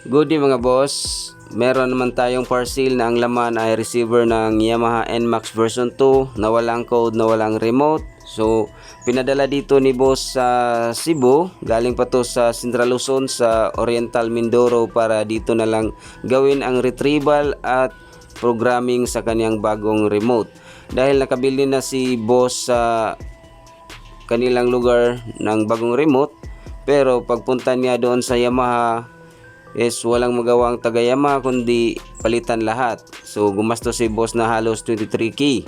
Good day mga boss. Meron naman tayong parcel na ang laman ay receiver ng Yamaha NMAX version 2 na walang code, na walang remote. So, pinadala dito ni boss sa Cebu. Galing pa to sa Central Luzon sa Oriental Mindoro para dito na lang gawin ang retrieval at programming sa kanyang bagong remote. Dahil nakabili na si boss sa kanilang lugar ng bagong remote, pero pagpunta niya doon sa Yamaha is walang magawa ang taga Yamaha kundi palitan lahat. So gumastos si boss na halos 23k.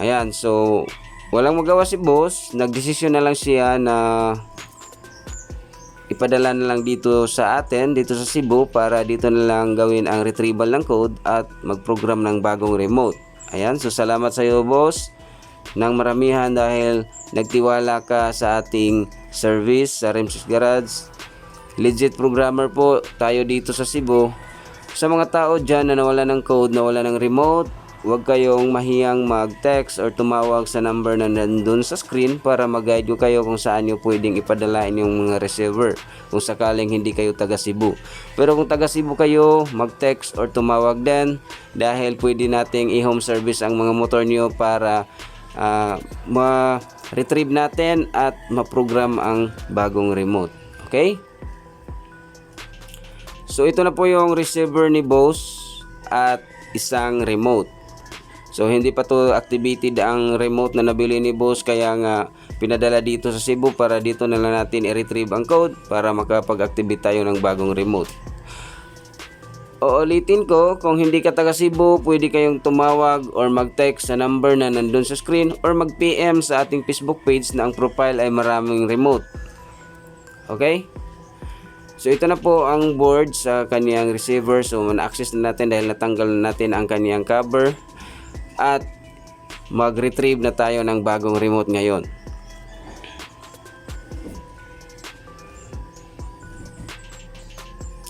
Ayan, so walang magawa si boss, nagdesisyon na lang siya na ipadala na lang dito sa atin, dito sa Cebu, para dito na lang gawin ang retrieval ng code at mag-program ng bagong remote. Ayan, so salamat sa iyo boss ng maramihan dahil nagtiwala ka sa ating service sa Remsus Garage. Legit programmer po tayo dito sa Cebu. Sa mga tao dyan na nawala ng code, nawala ng remote, huwag kayong mahiyang mag-text or tumawag sa number na nandun sa screen para mag-guide ko kayo kung saan nyo pwedeng ipadala inyong mga receiver kung sakaling hindi kayo taga Cebu. Pero kung taga Cebu kayo, mag-text or tumawag din dahil pwede nating i-home service ang mga motor nyo para ma-retrieve natin at ma-program ang bagong remote. Okay? So ito na po yung receiver ni boss at isang remote. So hindi pa to activated ang remote na nabili ni boss, kaya nga pinadala dito sa Cebu para dito na lang natin i-retrieve ang code para makapag-activate tayo ng bagong remote. Uulitin ko, kung hindi ka taga Cebu, pwede kayong tumawag or mag-text sa number na nandun sa screen or mag-PM sa ating Facebook page na ang profile ay maraming remote. Okay? So ito na po ang board sa kaniyang receiver. So na-access na natin dahil natanggal na natin ang kaniyang cover. At mag-retrieve na tayo ng bagong remote ngayon.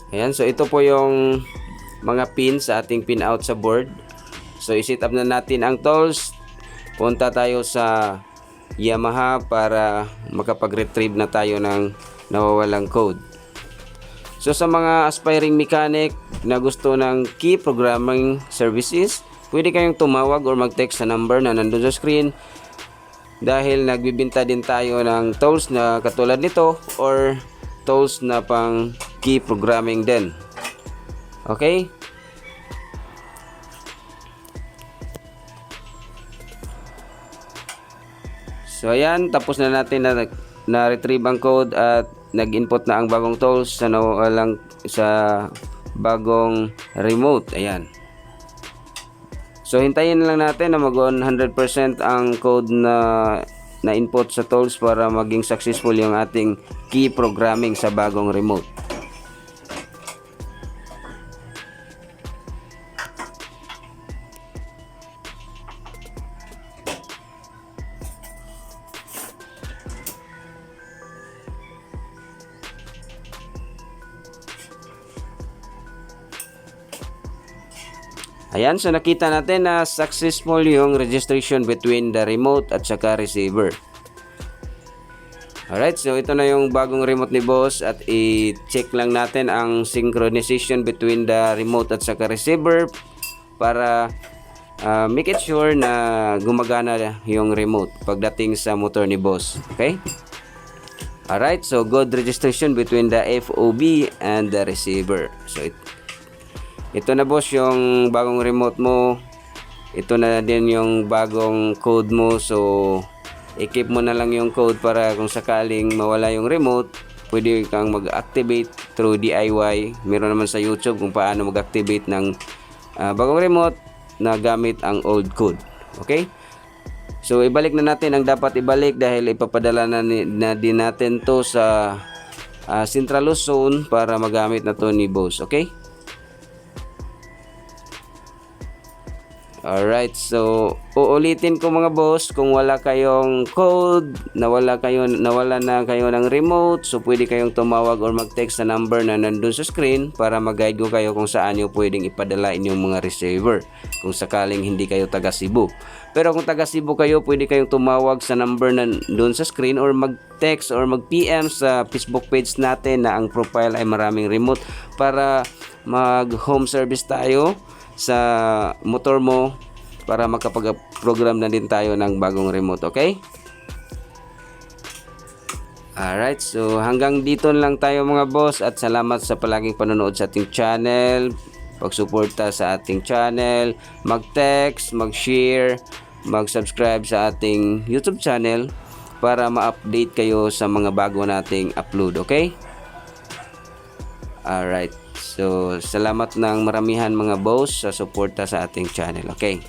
Ayan, so ito po yung mga pin sa ating pin out sa board. So i-set up na natin ang tools. Punta tayo sa Yamaha para makapag-retrieve na tayo ng nawawalang code. So sa mga aspiring mechanic na gusto ng key programming services, pwede kayong tumawag or mag-text sa number na nandun sa screen dahil nagbibinta din tayo ng tools na katulad nito or tools na pang key programming din. Okay? So ayan, tapos na natin na retrieve ang code at nag-input na ang bagong tools sa bagong remote. Ayan. So hintayin lang natin na mag-on 100% ang code na input sa tools para maging successful yung ating key programming sa bagong remote. Ayan, so nakita natin na successful yung registration between the remote at saka receiver. Alright, so ito na yung bagong remote ni boss at i-check lang natin ang synchronization between the remote at saka receiver para make it sure na gumagana yung remote pagdating sa motor ni boss. Okay? Alright, so good registration between the FOB and the receiver. So ito na boss yung bagong remote mo. Ito na din yung bagong code mo. So i-keep mo na lang yung code para kung sakaling mawala yung remote, pwede kang mag-activate through DIY. Meron naman sa YouTube kung paano mag-activate ng bagong remote na gamit ang old code. Okay? So ibalik na natin ang dapat ibalik dahil ipapadala na din natin to sa Central Luzon para magamit na to ni boss. Okay? Alright, so uulitin ko mga boss, kung wala kayong code, nawala na kayo ng remote, so pwede kayong tumawag or mag-text sa number na nandun sa screen para mag-guide ko kayo kung saan nyo pwedeng ipadala inyong mga receiver kung sakaling hindi kayo taga Cebu. Pero kung taga Cebu kayo, pwede kayong tumawag sa number na nandun sa screen or mag-text or mag-PM sa Facebook page natin na ang profile ay maraming remote para mag-home service tayo sa motor mo para makapag-program na din tayo ng bagong remote, okay? Alright, so hanggang dito lang tayo mga boss at salamat sa palaging panonood sa ating channel, pagsuporta sa ating channel, mag-text, mag-share, mag-subscribe sa ating YouTube channel para ma-update kayo sa mga bago nating upload, okay? Alright. So, salamat ng maramihan mga boss sa suporta sa ating channel. Okay?